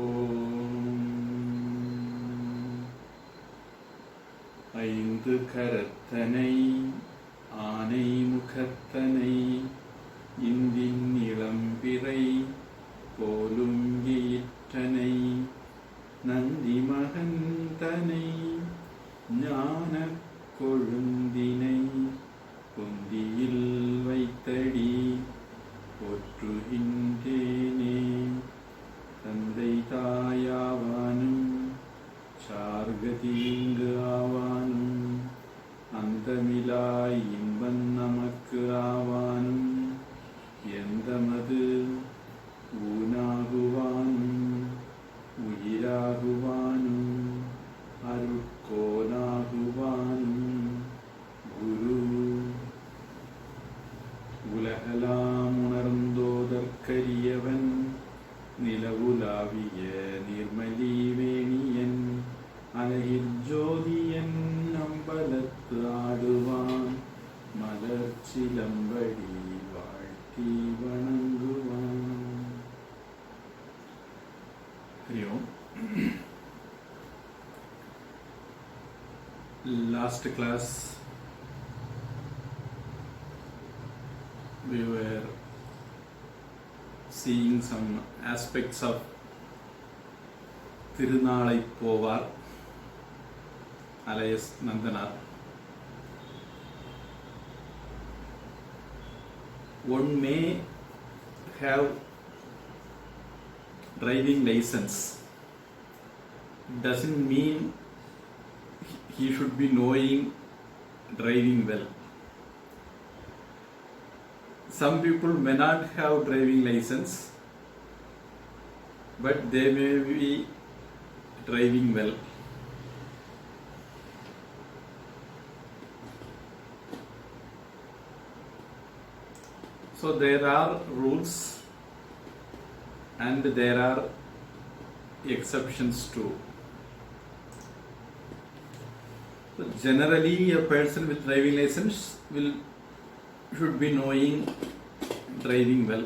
ஓம் ஐந்து கரத்தனை ஆனை முகத்தனை இந்தின் இளம்பிறை போலும் ஈற்றனை நந்தி மகந்தனை ஞானக் கொழுந்தினை பொந்தியில் வைத்தடி போற்றுகின்றேனே. தந்தை தாயாவானும் சார்கதீங்கு ஆவானும் அந்தமிலாய் இன்பன் நமக்கு ஆவானும் எந்தமது ஊனாகுவானும் உயிராகுவானும் அருட்கோனாகுவானும் குரு உலகலாம் உணர்ந்தோதற்கரியவன் நிலவுலாவிய நிர்மலி வேணியன் அழகிற் ஜோதியன் அம்பலத்து ஆடுவான் மலர் சிலம்படி வாழ்த்தி வணங்குவான். Hariom. Last class we were seeing some aspects of Tirunalai Povar alias Nandanar. One may have driving license, doesn't mean he should be knowing driving well. Some people may not have driving license, but they may be driving well. So there are rules and there are exceptions too. So generally a person with driving license should be knowing driving well.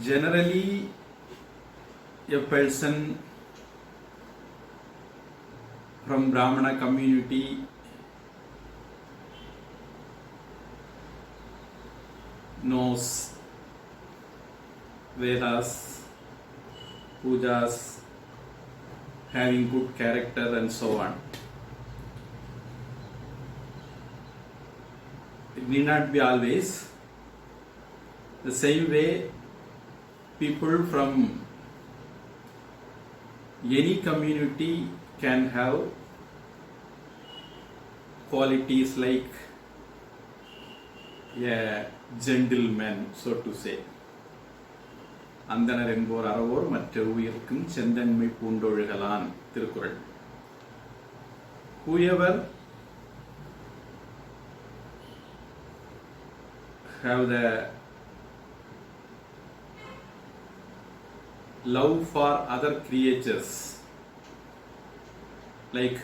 Generally a person from Brahmana community knows Vedas, pujas, having good character and so on. It need not be always. The same way people from any community can have qualities like a gentleman, so to say. அந்தனர் என்போர் அறவோர் மற்ற உயிர்க்கும் செந்தன்மை பூண்டொழுகலான் Thirukkural. Whoever have the love for other creatures like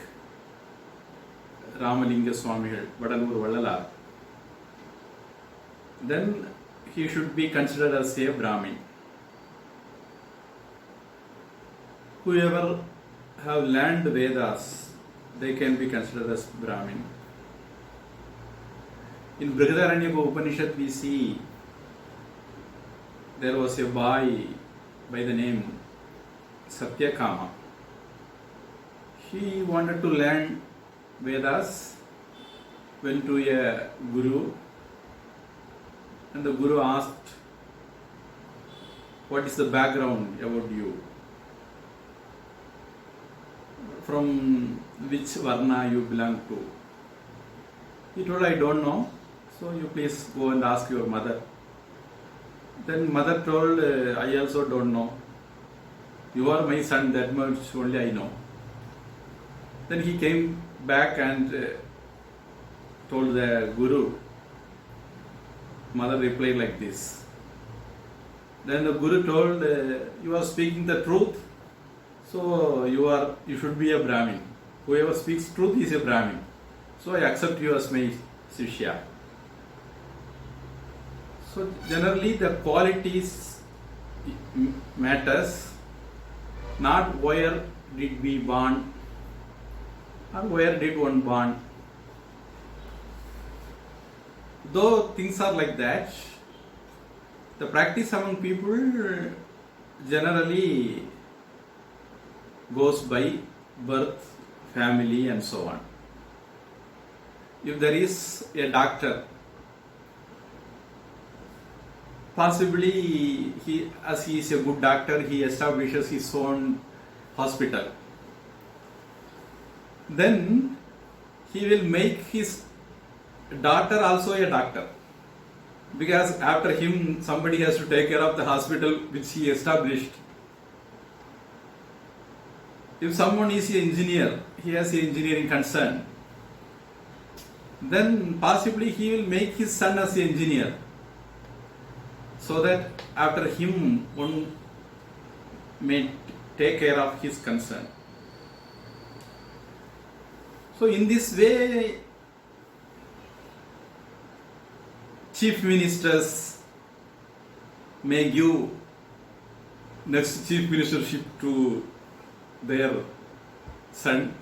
Ramalinga Swamigal, Vadalur Vallalar, then he should be considered as a Brahmin. Whoever have learned Vedas, they can be considered as Brahmin. In Brihadaranyaka Upanishad we see there was a boy by the name Satyakama. He wanted to learn Vedas, went to a guru, and the guru asked, "What is the background about you? From which varna you belong to?" He told, "I don't know, so you please go and ask your mother." Then mother told, "I also don't know. You are my son, that much only I know." Then he came back and told the guru. Mother replied like this. Then the guru told, "You are speaking the truth, so you should be a Brahmin. Whoever speaks truth is a Brahmin. So I accept you as my Shishya." So generally the qualities matters not where did we born or where did one born. Though things are like that, the practice among people generally goes by birth, family and so on. If there is a doctor, possibly as he is a good doctor, he establishes his own hospital. Then he will make his daughter also a doctor, because after him somebody has to take care of the hospital which he established. If someone is an engineer, he has an engineering concern, then possibly he will make his son as an engineer, so that after him one may take care of his concern. So in this way, chief ministers may give next chief ministership to their son.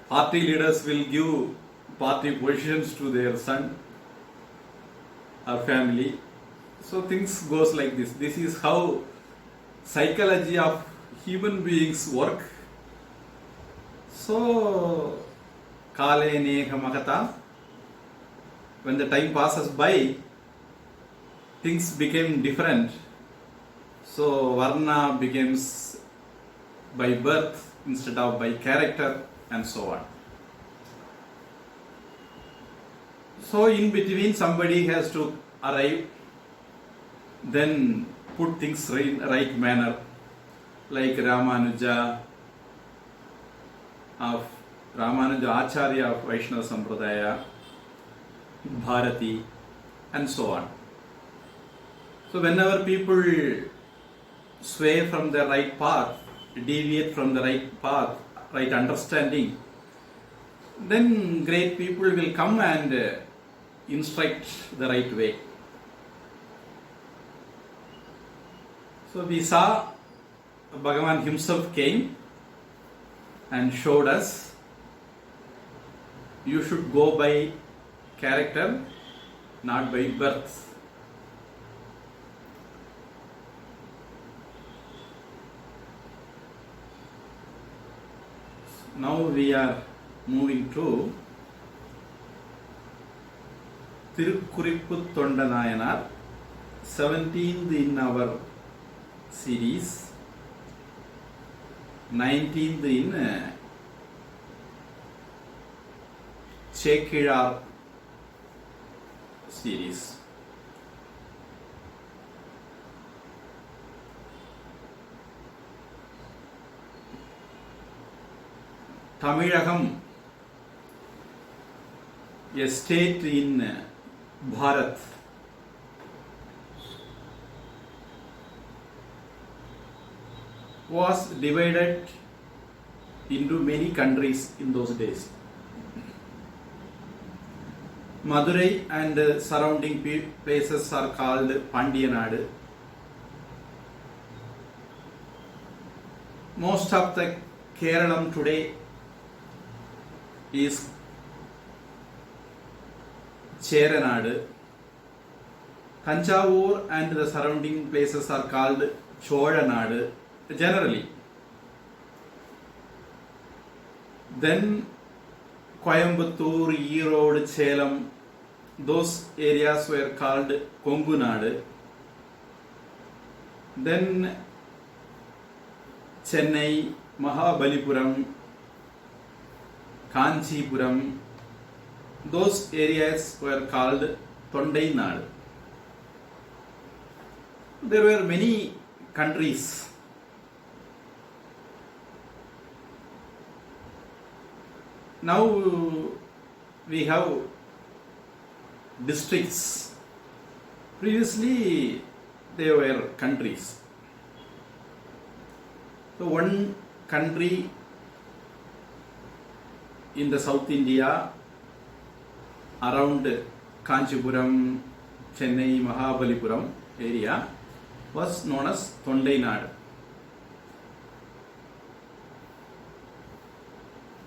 Party leaders will give party positions to their son or family. So things goes like this. This is how psychology of human beings work. So kale nehamagata, when the time passes by, things became different. So varna becomes by birth instead of by character and so on. So in between somebody has to arrive, then put things in right manner, like Ramanuja Acharya of Vaishnava Sampradaya, Bharati and so on. So whenever people sway from the right path, deviate from the right path, right understanding, then great people will come and instruct the right way. So we saw Bhagavan himself came and showed us you should go by character, not by birth. Now we are moving to Tirukkurippu Thondanayanar, 17th in our series, 19th in Chekirar series. Tamilagam, a state in Bharat, was divided into many countries in those days. Madurai and surrounding places are called Pandyanadu. Most of the Keralam today is Cheranadu. Thanjavur and the surrounding places are called Cholanadu generally. Then Coimbatore, Erode, Salem, those areas were called Kongunadu. Then Chennai, Mahabalipuram, Kanchipuram, those areas were called Tondai Nadu. There were many countries. Now we have districts. Previously they were countries. So one country in the South India around Kanchipuram, Chennai, Mahabalipuram area was known as Tondai Nadu.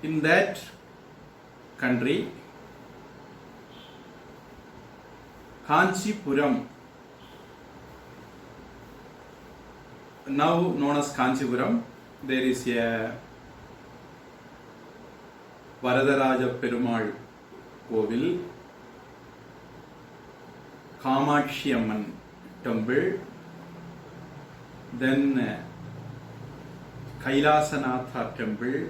In that country, Kanchipuram, now known as Kanchipuram, there is a Varadaraja Perumal Kovil, Kamakshi Amman temple, then Kailasanatha temple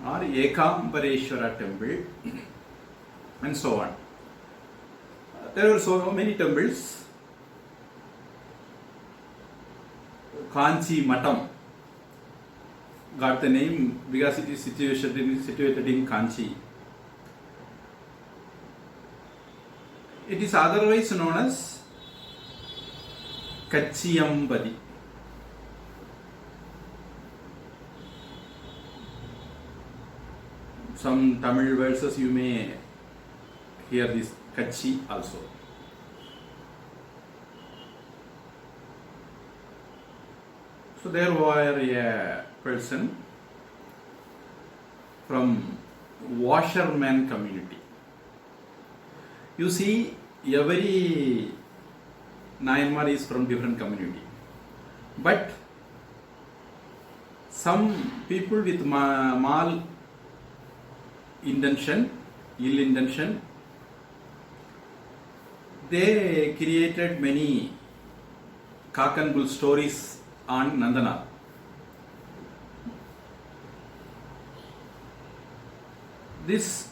or Ekambareshwara temple, and so on. There are so many temples. Kanchi Matam got the name because it is situated in Kanchi. It is otherwise known as Kachiyambadi. Some Tamil verses you may hear this Kachi also. So there were a person from washerman community. You see, every Nayanmar is from different community. But some people with mal intention, ill intention, they created many cock and bull stories on Nandana. This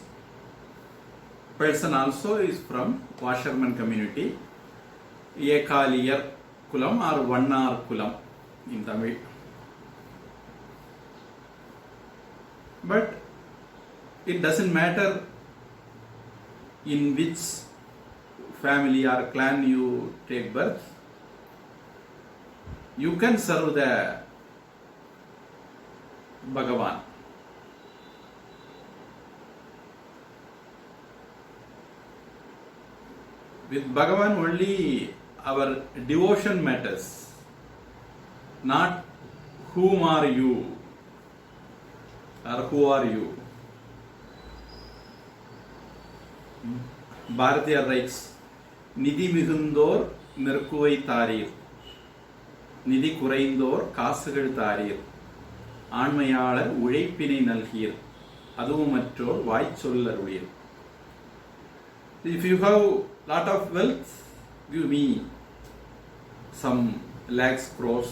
person also is from washerman community, Ekaliyar Kulam or Vannar Kulam in Tamil. But it doesn't matter in which family or clan you take birth, you can serve the Bhagavan. With Bhagavan only our devotion matters, not whom are you or who are you. Bharatiya writes, Nidhi migundor nirkuvai tarir, Nidhi kuraindor kaasugal tarir, ஆண்மையாளர் உழைப்பினை நல்கீர், அதுவுமற்றோர் வாய்ச்சொல்லருளீர். If you have lot of wealth, give me some lakhs, crores.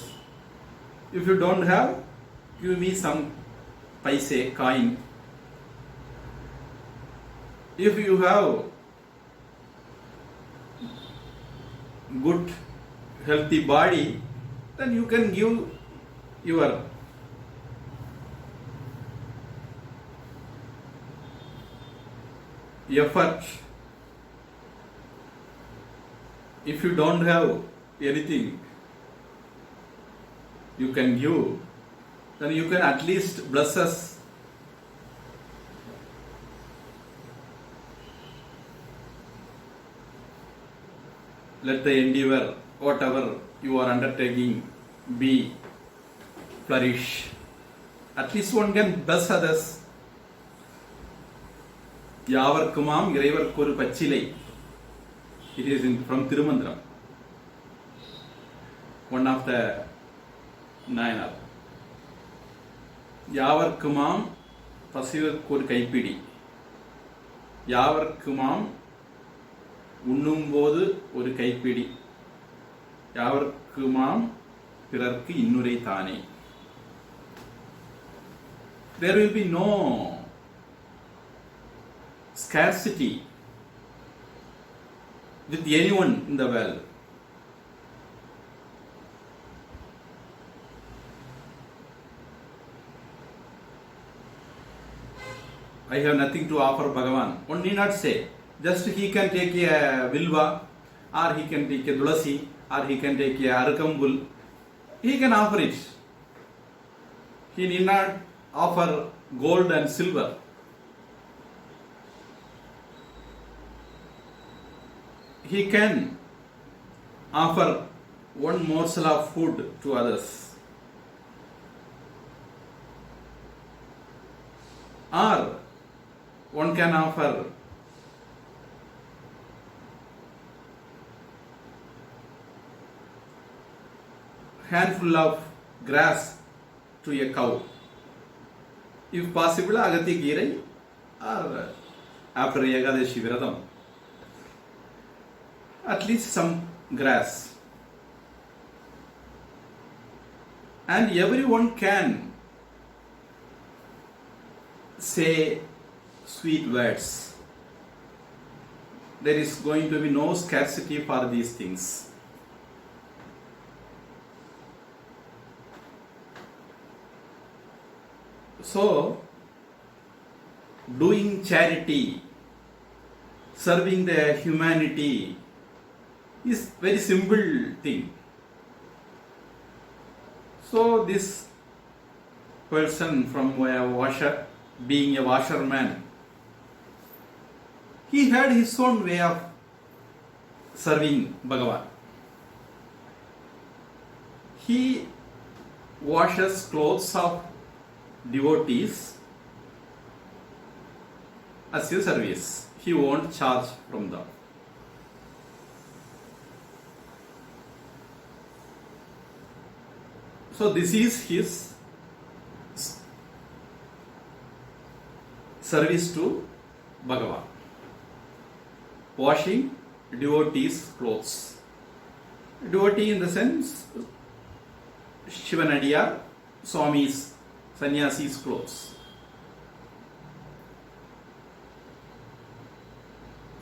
If you don't have, give me some paise, coin. If you have good, healthy body, then you can give your effort. If you don't have anything you can give, then you can at least bless us. Let the endeavor, whatever you are undertaking, be flourish. At least one can bless others. Yavarkumam Ireivarkku Pachilai. It is from Tirumandram, one of the Nayanar. Yavarkumam Pasivarkku Kaipidi. Yavarkumam Unnumbodu ஒரு கைப்பிடி, யாவர்க்குமாம் பிறர்க்கு இன்னுரை தானே. There will be no scarcity with anyone in the world. I have nothing to offer Bhagavan. One need not say. Just he can take a vilva, or he can take a dulasi, or he can take a arakambul. He can offer it. He need not offer gold and silver. He can offer one morsel of food to others. or one can offer handful of grass to a cow. If possible, agati kirai or after Ekadashi Viratham, at least some grass. And everyone can say sweet words. There is going to be no scarcity for these things. So, doing charity, serving the humanity is very simple thing. So this person from a washer, being a washerman, he had his own way of serving Bhagavan. He washes clothes of devotees as a service. He won't charge from them. So this is his service to Bhagavan. Washing devotees' clothes. Devotee in the sense Shivanadiyar, Swami's, Sannyasi's clothes.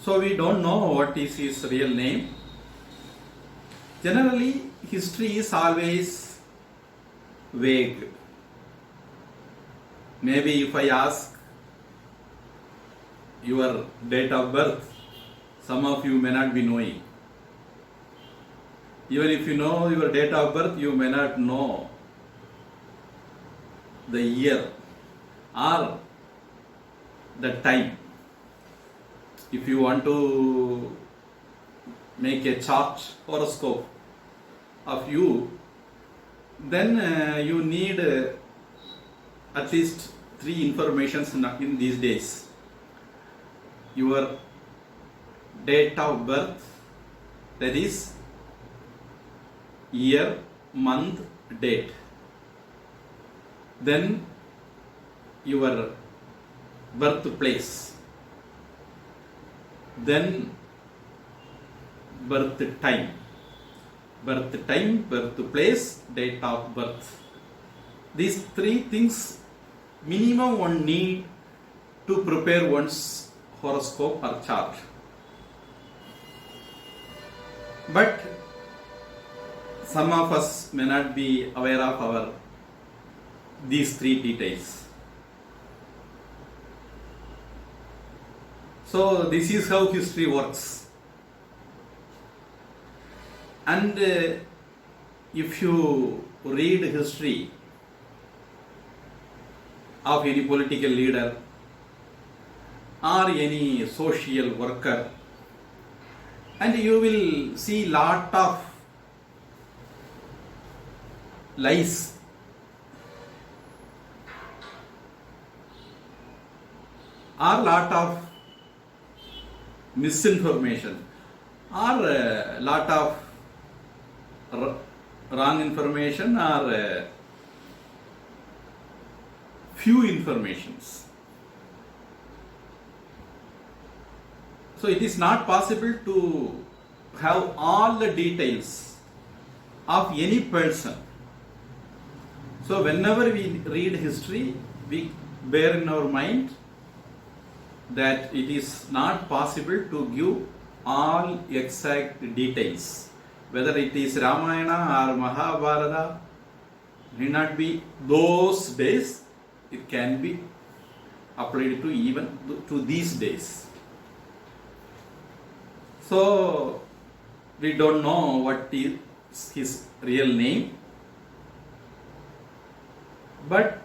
So we don't know what is his real name. Generally, history is always vague. Maybe if I ask your date of birth, some of you may not be knowing. Even if you know your date of birth, you may not know the year or the time. If you want to make a chart, horoscope of you, then you need at least 3 informations in these days. Your date of birth, that is year, month, date. Then your birthplace. Then birth time. Birth time, birthplace, date of birth. These 3 things minimum one need to prepare one's horoscope or chart. But some of us may not be aware of these 3 details. So this is how history works. And if you read history of any political leader or any social worker, and you will see lot of lies, or lot of misinformation, or lot of wrong information, or few informations. So it is not possible to have all the details of any person. So whenever we read history, we bear in our mind that it is not possible to give all exact details. Whether it is Ramayana or Mahabharata, need not be those days, it can be applied to even to these days. So we don't know what is his real name, but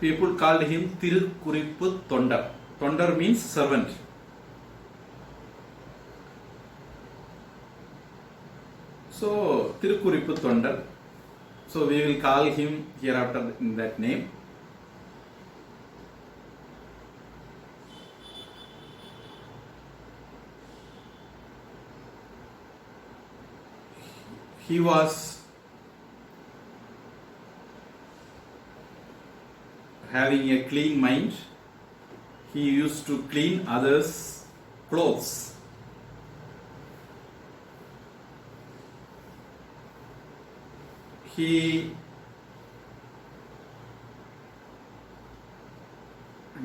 people called him Tirukkurippu Tondar. Tondar means servant. So Tirukkurippu Tondar. So we will call him hereafter in that name. He was having a clean mind. He used to clean others' clothes. He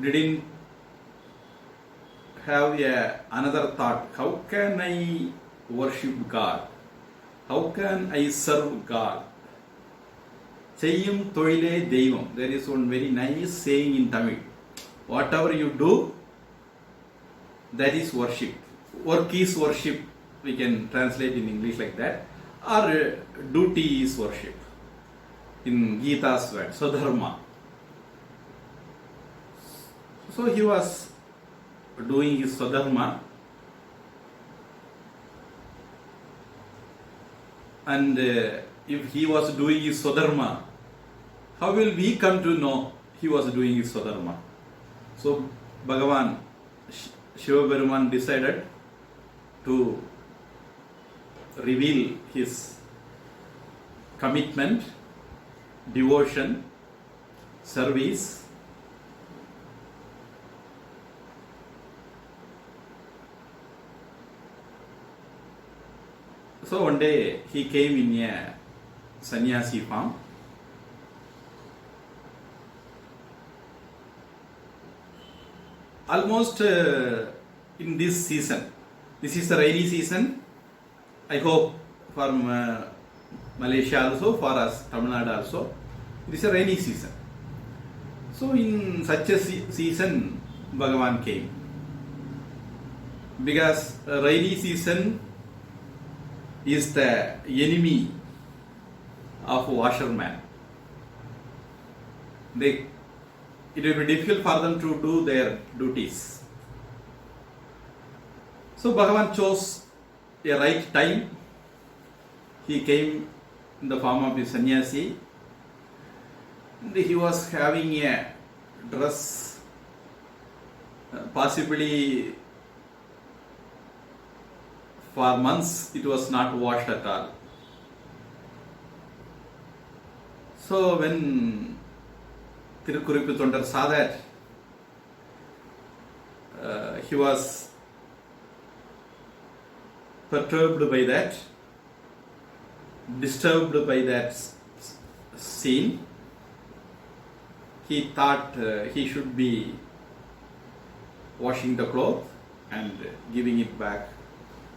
didn't have another thought. How can I worship God? How can I serve God? Cheyyum thoile devam. There is one very nice saying in Tamil. Whatever you do, that is worship. Work is worship. We can translate in English like that. Or duty is worship. In Gita's word, Swadharma. So he was doing his Swadharma. And if he was doing his Swadharma, how will we come to know he was doing his Swadharma? So Bhagavan Shiva Peruman decided to reveal his commitment, devotion, service. So one day he came in a sannyasi form. Almost in this season, this is the rainy season. I hope for Malaysia also, for us, Tamil Nadu also, it is a rainy season. So in such a season, Bhagavan came. Because rainy season is the enemy of washerman. It will be difficult for them to do their duties. So Bhagavan chose a right time. He came in the form of a sannyasi. And he was having a dress, possibly for months it was not washed at all. So when Tirukkurippu Tondar saw that, he was perturbed by that, disturbed by that scene. He thought he should be washing the cloth and giving it back.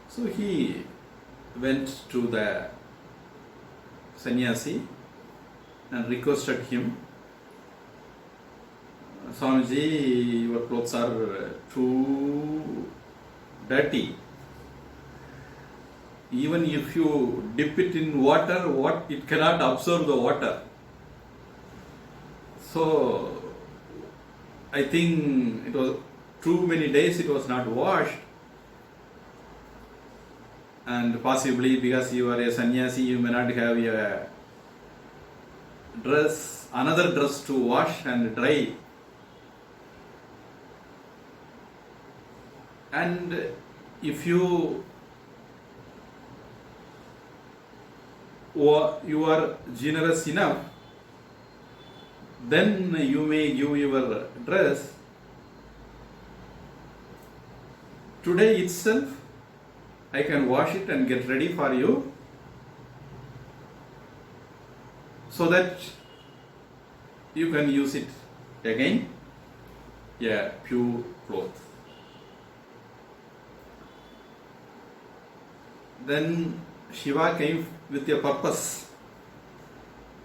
So he went to the sannyasi and requested him, Swamiji, your clothes are too dirty. Even if you dip it in water, it cannot absorb the water. So I think it was too many days it was not washed. And possibly because you are a sannyasi, you may not have a dress, another dress to wash and dry. And if you are generous enough, then you may give your dress. Today itself, I can wash it and get ready for you, so that you can use it again, pure cloth. Then Shiva came with a purpose.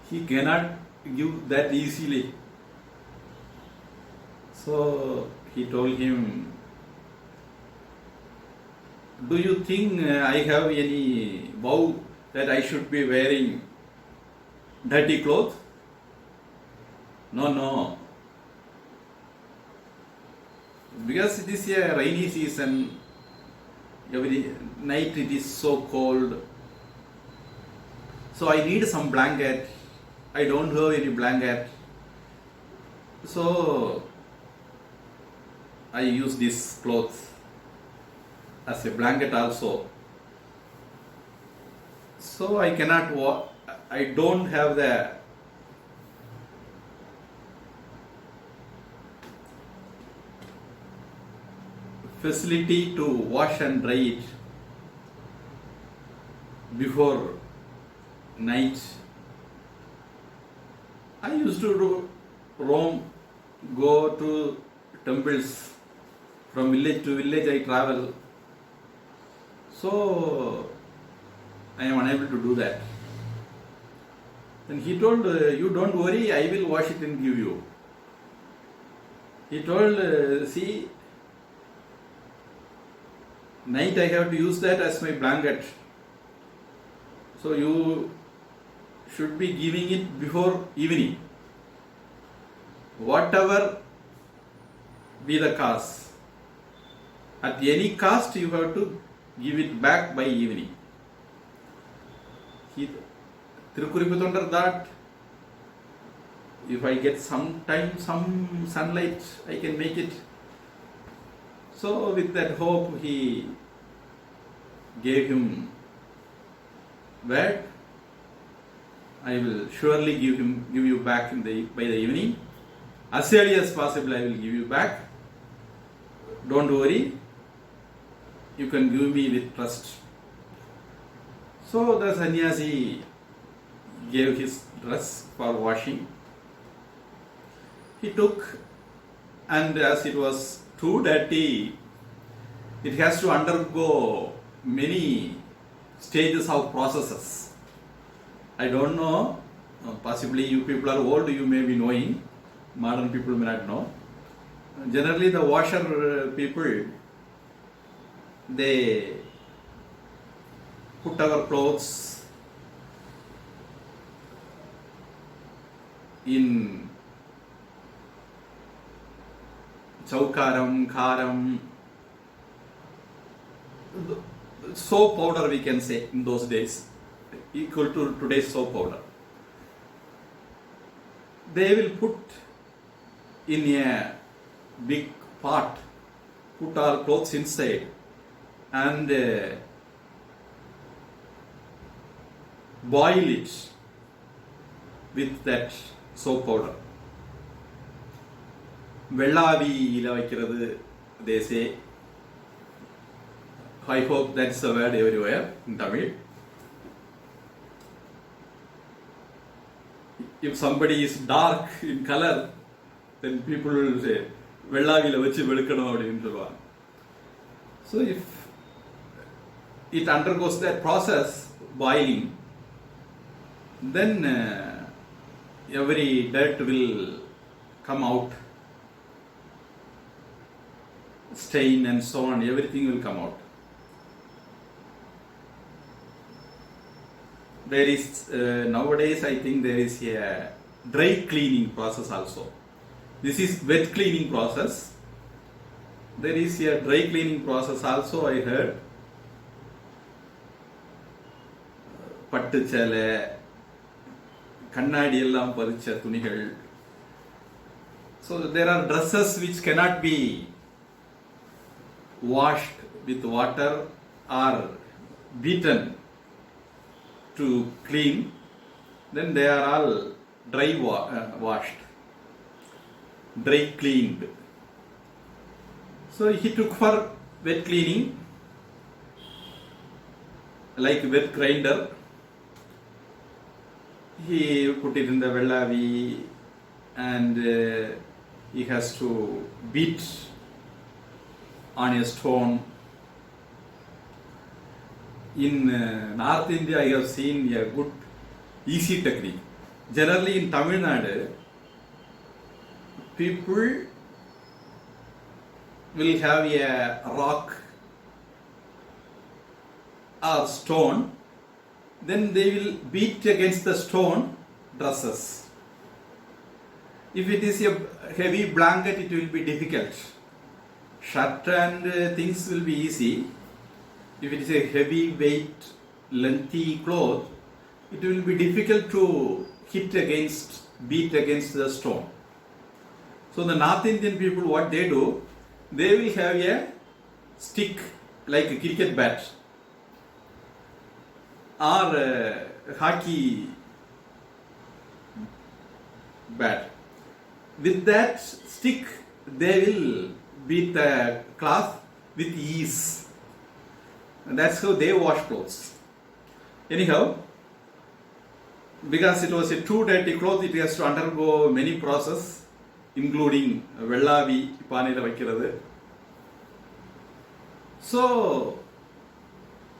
He cannot give that easily. So he told him, do you think I have any vow that I should be wearing dirty clothes? No. Because it is a rainy season, every night it is so cold. So I need some blanket I don't have any blanket. So I use this cloth as a blanket also. So I cannot I don't have the facility to wash and dry it before night. I used to roam, go to temples. From village to village I travel. So I am unable to do that. Then he told, you don't worry, I will wash it and give you. He told, see, night I have to use that as my blanket. So you should be giving it before evening. Whatever be the cost, at any cost you have to give it back by evening. He Tirukuripu under that, if I get some time, some sunlight, I can make it. So with that hope, he gave him word, I will surely give you back by the evening. As early as possible, I will give you back. Don't worry. You can give me with trust. So the sannyasi gave his dress for washing. He took, and as it was too dirty, it has to undergo many stages of processes. I don't know, possibly you people are old, you may be knowing, modern people may not know. Generally the washer people, they put our clothes in chaukaram, karam, soap powder we can say in those days, equal to today's soap powder. They will put in a big pot, put our clothes inside and boil it with that soap powder. Vellaviila vaikkirathu, they say. I hope that's the word everywhere in Tamil. If somebody is dark in color, then people will say, Vellaviila vachu velukkanum appdinu solluvaanga. So if it undergoes that process, boiling, then every dirt will come out, stain and so on, everything will come out. There is, nowadays I think there is a dry cleaning process also. This is wet cleaning process. There is a dry cleaning process also, I heard. Pattu chale, kannadi ellam paricha thunigal. So there are dresses which cannot be washed with water or beaten to clean, then they are all dry washed, dry cleaned. So he took for wet cleaning, like wet grinder. He put it in the vellavi and he has to beat on a stone. In North India, I have seen a good, easy technique. Generally in Tamil Nadu, people will have a rock or stone, then they will beat against the stone dresses. If it is a heavy blanket, it will be difficult. Shirt and things will be easy. If it is a heavy weight, lengthy cloth, it will be difficult to beat against the stone. So the North Indian people, what they do, they will have a stick like a cricket bat or a hockey bat. With that stick, they will beat the cloth with ease. And that's how they wash clothes. Anyhow, because it was a too dirty cloth, it has to undergo many processes, including vellavi, panila vaikkirathu. So,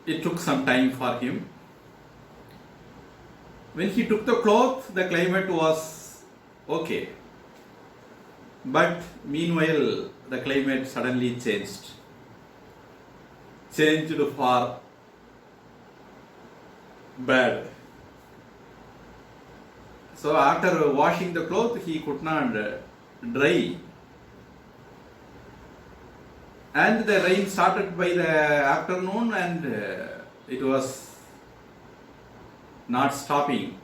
it took some time for him. When he took the cloth, the climate was okay. But meanwhile, the climate suddenly changed for bad. So after washing the cloth, he could not dry. And the rain started by the afternoon, and it was not stopping.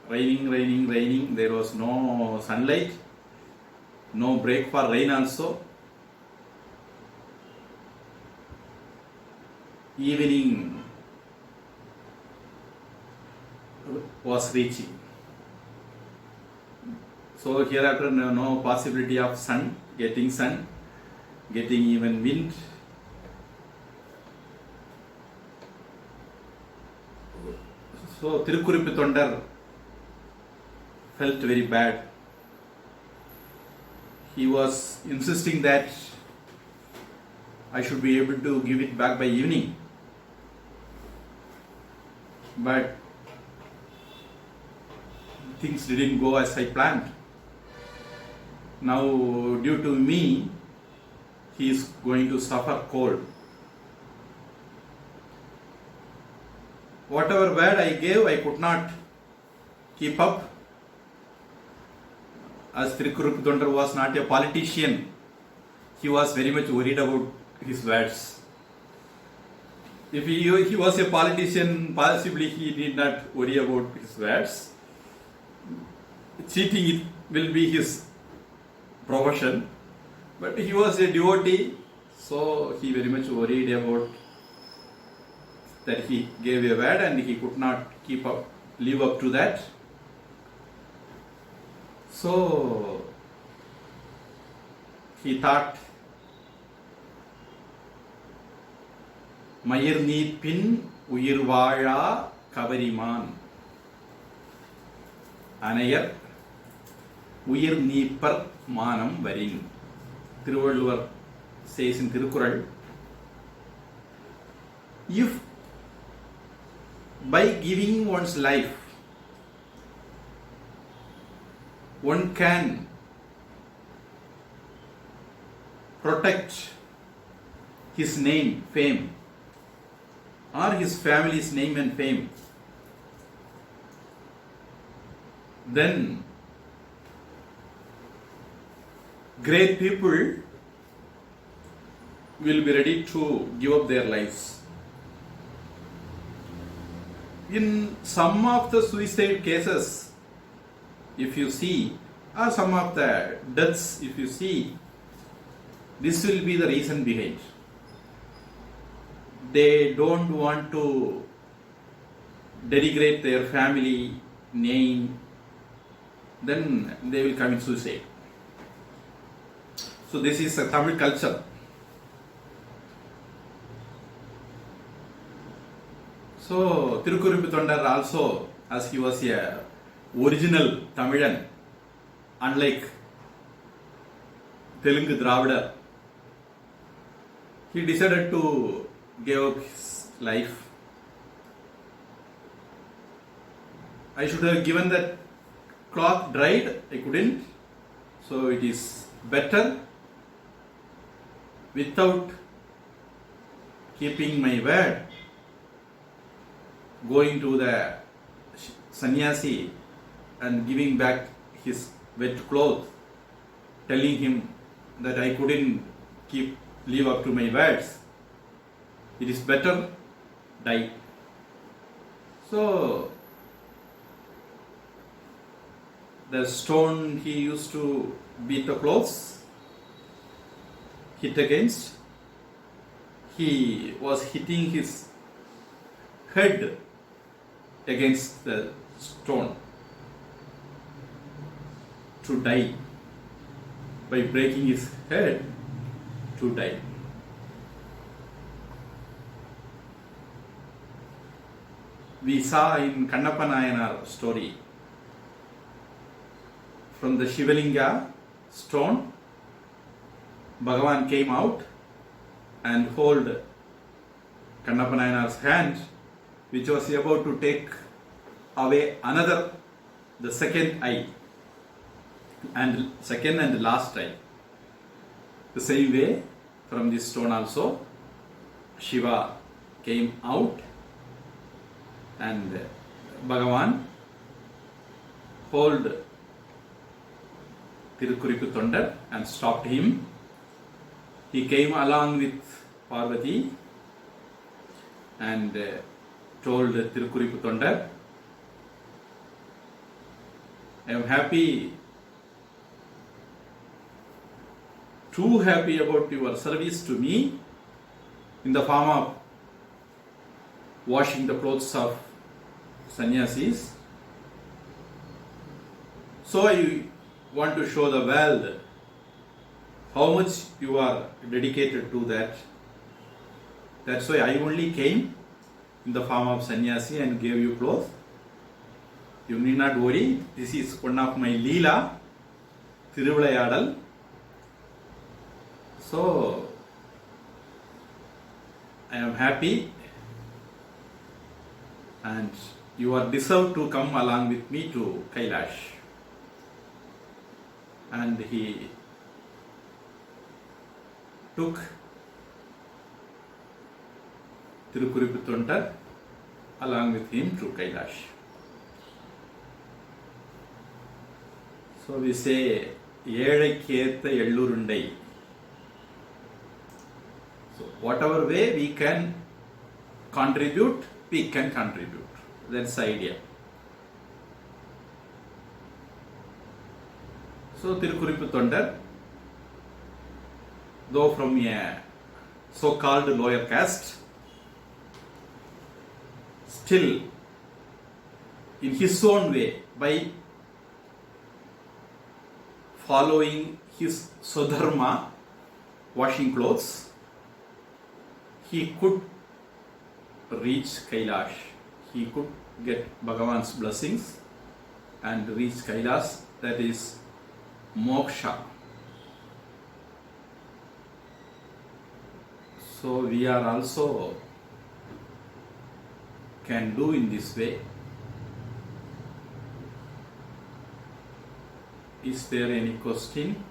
Raining. There was no sunlight, no break for rain also. Evening was reaching. So hereafter no possibility of getting even wind. So Tirukkuruppu Tondar felt very bad. He was insisting that I should be able to give it back by evening. But things didn't go as I planned. Now, due to me, he is going to suffer cold. Whatever word I gave, I could not keep up. As Tirukkuruppu Tondar was not a politician, he was very much worried about his words. If he was a politician, possibly he did not worry about his words. Cheating will be his profession, but he was a devotee, so he very much worried about that he gave a word and he could not live up to that. So he thought, Mayir நீ பின் உயிர் வாழா கவரிமான் அனையர் உயிர் நீப்பர் மானம் வரின். Thiruvalluvar says in Tirukkural, if by giving one's life one can protect his name, fame, or his family's name and fame, then great people will be ready to give up their lives. In some of the suicide cases, if you see, or some of the deaths, if you see, this will be the reason behind. They don't want to denigrate their family name, then they will commit suicide. So this is a Tamil culture. So Tirukkuruppu Tondar also, as he was a original Tamilan, unlike Telugu Dravida, he decided to give up his life. I should have given that cloth dried, I couldn't. So it is better without keeping my word, going to the sannyasi and giving back his wet cloth, telling him that I couldn't live up to my words. It is better die. So the stone he used to beat the clothes, hit against, he was hitting his head against the stone to die, by breaking his head to die. We saw in Kannappa Nayanar story, from the Shivalinga stone, Bhagavan came out and hold Kannappa Nayanar's hand, which was about to take away another, the second eye, and second and last eye. The same way, from this stone also, Shiva came out and Bhagavan hold Tirukuripu Tondar and stopped him. He came along with Parvati and told Tirukuripu Tondar, I am happy, too happy about your service to me in the form of washing the clothes of sannyasis. So I want to show the world how much you are dedicated to that. That's why I only came in the form of sannyasi and gave you clothes. You need not worry, this is one of my Leela, Thiruvilayadal. So I am happy and you are deserved to come along with me to Kailash. And he took Tirukuripu Tondar along with him to Kailash. So we say, Yezhaikku Etha Ellurundai. So whatever way we can contribute, we can contribute. That's the idea. So Tirukuripu Tondar, though from a so-called lower caste, still in his own way, by following his Swadharma, washing clothes, he could reach Kailash. He could get Bhagavan's blessings and reach Kailash, that is moksha. So we are also can do in this way. Is there any question?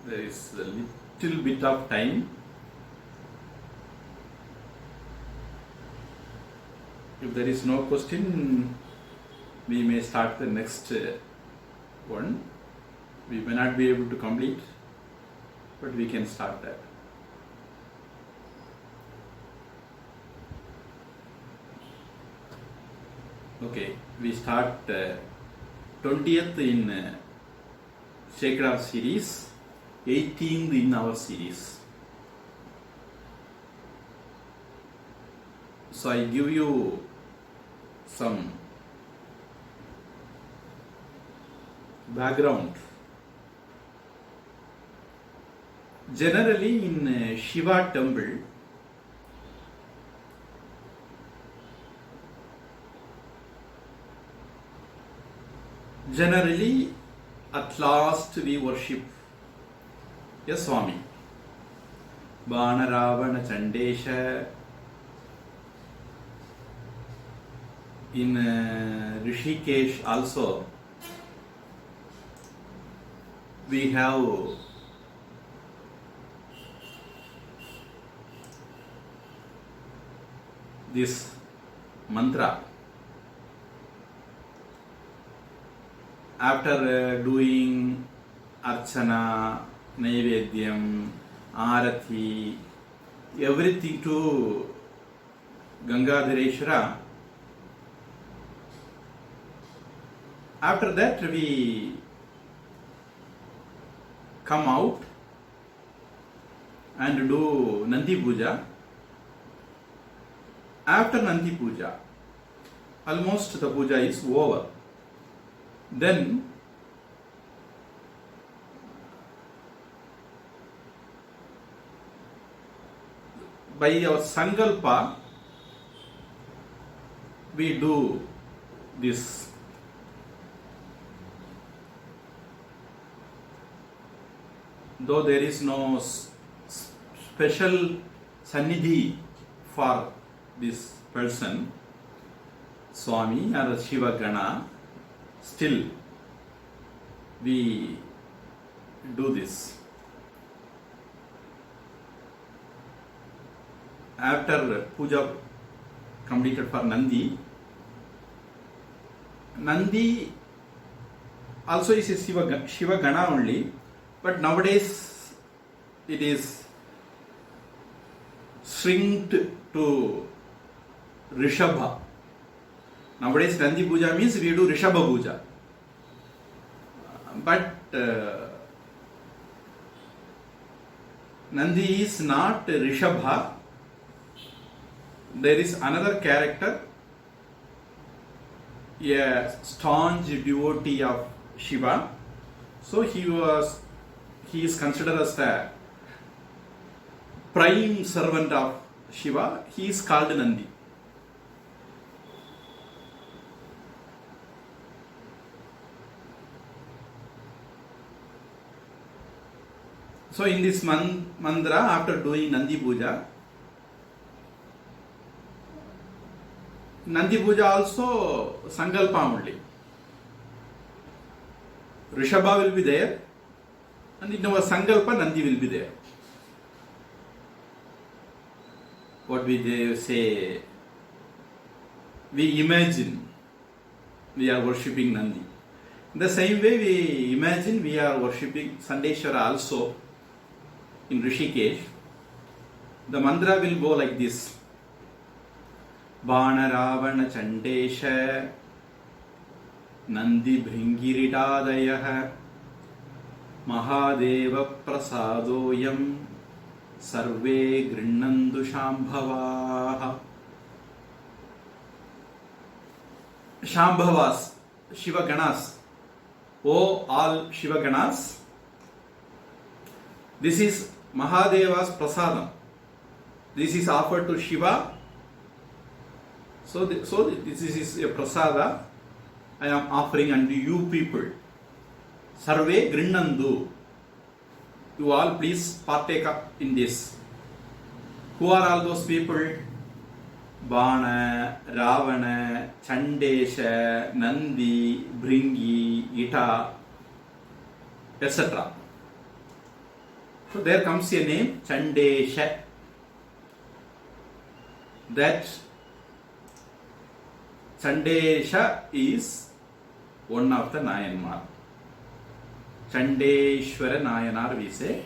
There is a little bit of time. If there is no question, we may start the next one. We may not be able to complete, but we can start that. Okay, we start 20th in Shekhar series, 18th in our series. So I give you some background. Generally in Shiva temple, generally at last we worship a Swami. Banaravana Chandesha. In Rishikesh also we have this mantra, after doing archana, naivedyam, arati, everything to Gangadhareshwara, after that we come out and do Nandi Puja. After Nandi Puja, almost the puja is over. Then by our sankalpa we do this. Though there is no special sannidhi for this person, Swami or Shiva Gana, still we do this. After puja completed for Nandi, Nandi also is a Shiva Gana only, but nowadays it is shrinked to Rishabha. Nowadays Nandi Puja means we do Rishabha Puja. But Nandi is not Rishabha. There is another character, a staunch devotee of Shiva. So he is considered as the prime servant of Shiva. He is called Nandi. So in this mantra, after doing Nandi Puja also Sankalpa only. Rishabha will be there, and in our Sankalpa Nandi will be there. What we say, we imagine we are worshipping Nandi. In the same way we imagine we are worshipping Sandeshwara also in Rishikesh. The mantra will go like this: Bana Ravana Chandesha Nandi Bhringiridadayah Mahadeva Prasadoyam Sarve Grinnandu Shambhavaha. Shambhavas, Shiva Ganas. Oh, all Shiva Ganas, this is Mahadeva's prasadam. This is offered to Shiva. So this is a prasada I am offering unto you people. Sarve Grinnandu. You all please partake up in this. Who are all those people? Bana, Ravana, Chandesha, Nandi, Bhringi, Ita, etc. So there comes a name, Chandesha. That Chandesha is one of the Nayanmar. Chandeshwara Nayanar we say.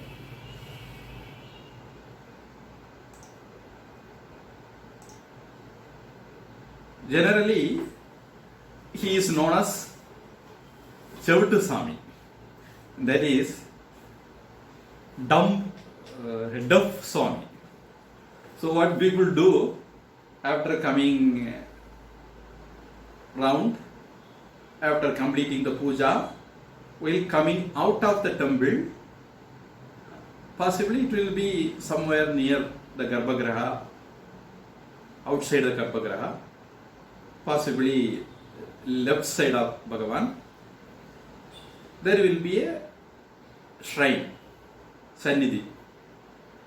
Generally, he is known as Chavuttu Sami. That is deaf Swami. So what people do after coming round, after completing the puja, while coming out of the temple, possibly it will be somewhere near the Garbhagriha, outside the Garbhagriha, possibly left side of Bhagavan, there will be a shrine, Sannidhi.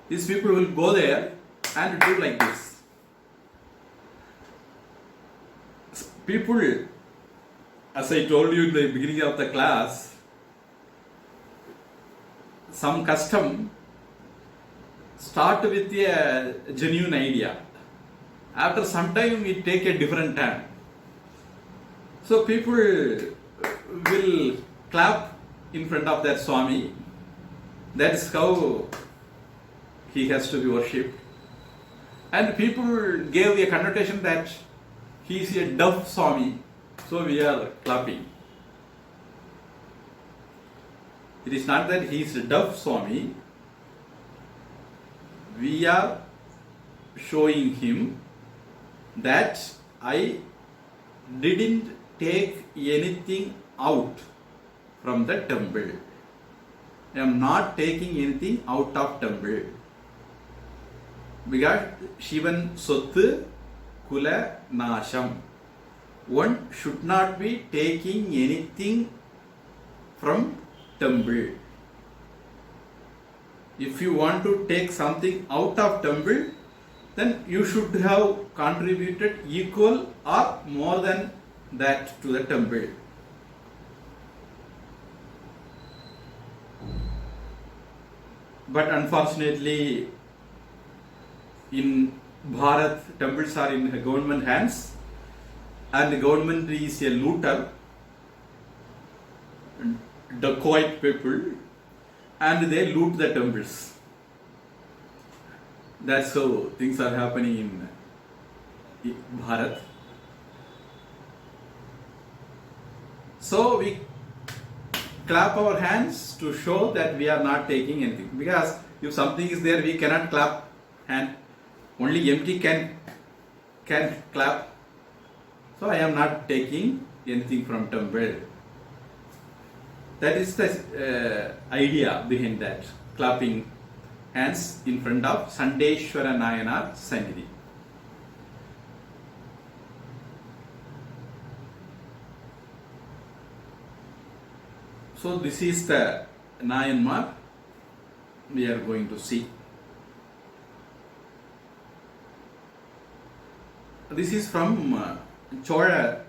These people will go there and do like this. People, as I told you in the beginning of the class, some custom start with a genuine idea. After some time, it take a different turn. So people will clap in front of that Swami. That's how he has to be worshipped. And people gave a connotation that he is a deaf Swami, so we are clapping. It is not that he is a deaf Swami. We are showing him that I didn't take anything out from the temple. I am not taking anything out of temple. Because Shivan Sottu Kula Nasham. One should not be taking anything from temple. If you want to take something out of temple, then you should have contributed equal or more than that to the temple. But unfortunately, in Bharat, temples are in government hands, and the government is a looter, dacoit people, and they loot the temples. That's how things are happening in Bharat. So we clap our hands to show that we are not taking anything. Because if something is there, we cannot clap hand. Only empty can clap. So I am not taking anything from temple. That is the idea behind that, clapping hands in front of Sandeshwara Nayanar Sannidhi. So this is the Nayanmar we are going to see. This is from Chola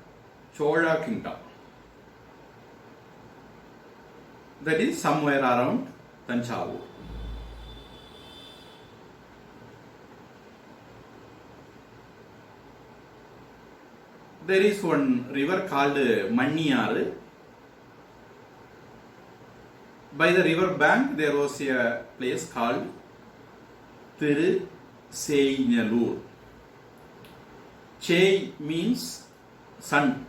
kingdom. That is somewhere around Tanjavur. There is one river called Manniyar. By the river bank, there was a place called Tiruseynalur. Chey means sun.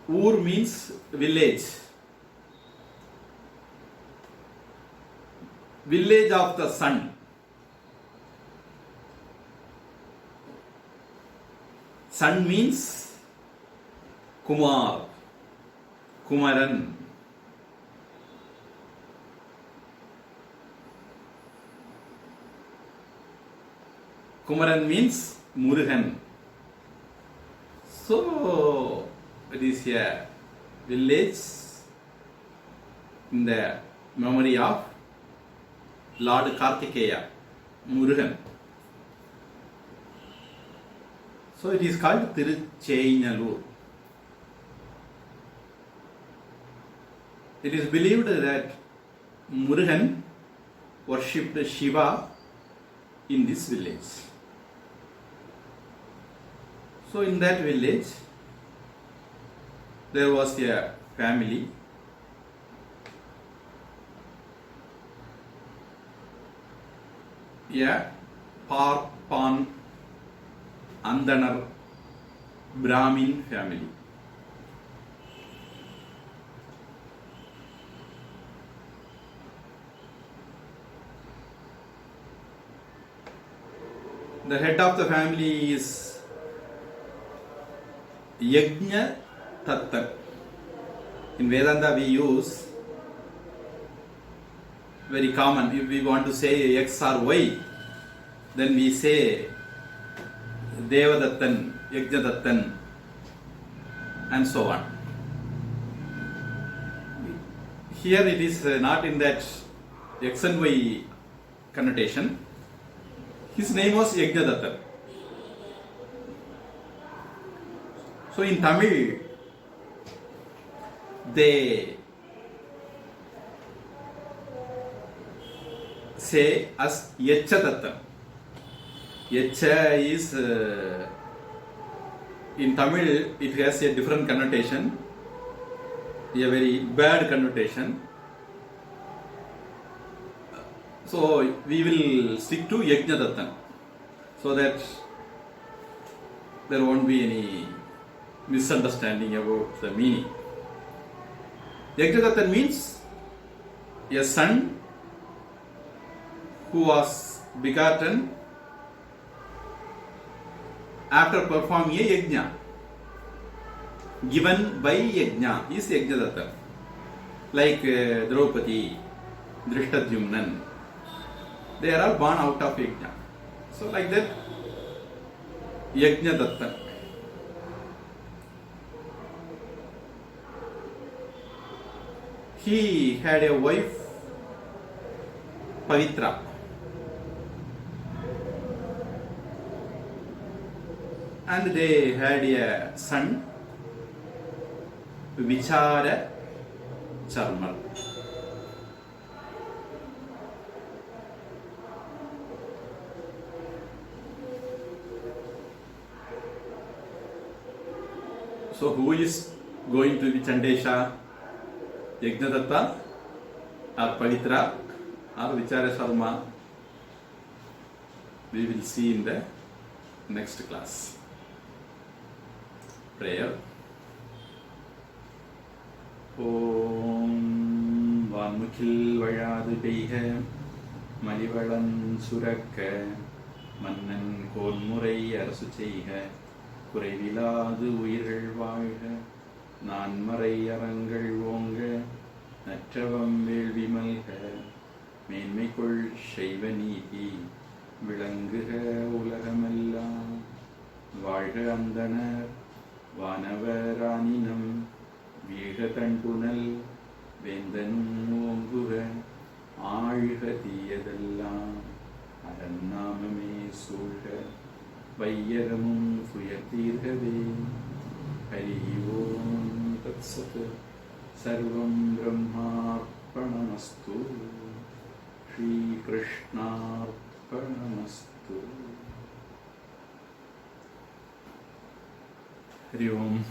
Ur means village. Village of the sun. Sun means Kumar. Kumaran. Kumaran means Murugan. So it is a village in the memory of Lord Kartikeya, Murugan. So it is called Tiruseynalur. It is believed that Murugan worshipped Shiva in this village. So in that village, there was a family. A Parpan Andanar Brahmin family. The head of the family is Yajna Tattar. In Vedanta we use very common. If we want to say X or Y, then we say Devadattan, Yajnadattan, and so on. Here it is not in that X and Y connotation. His name was Yajnadattan. So in Tamil, they say as Yachadattan. Yacha is in Tamil it has a different connotation, a very bad connotation. So we will stick to Yajnadattan so that there won't be any misunderstanding about the meaning. Yajnadattan means a son who was begotten after performing a yajna, given by yajna is Yajnadattan. Like Draupadi, Drishtadyumnan, they are all born out of yajna. So like that, Yajnadattan. He had a wife, Pavitra. And they had a son, Vichara Charmal. So who is going to be Chandesha? Yajnadatta or Pavitra or Vichara Sharma? We will see in the next class. Prayer. Om Vanmukhil Vayadu Peiha Malivalan Surakka Mannan Konmurai Arasu Cheiha குறைவிலாது உயிர்கள் வாழ்க நான்மறை அறங்கள் ஓங்க நற்றவம் வேள்வி மல்க மேன்மைக்குள் செய்வ நீதி விளங்குக உலகமெல்லாம் வாழ்க அந்தணர் வானவரானினம் வீழ தன்புனல் வேந்தனும் ஓங்குக ஆழ்க தீயதெல்லாம் அரண்நாமமே சூழ்க வையகமும் சுயத்தீர்கவே. ஹரி ஓம் தத்சத். சர்வம் பிரம்மார்ப்பணமஸ்து. ஸ்ரீ கிருஷ்ணார்ப்பணமஸ்து. ஹரி ஓம்.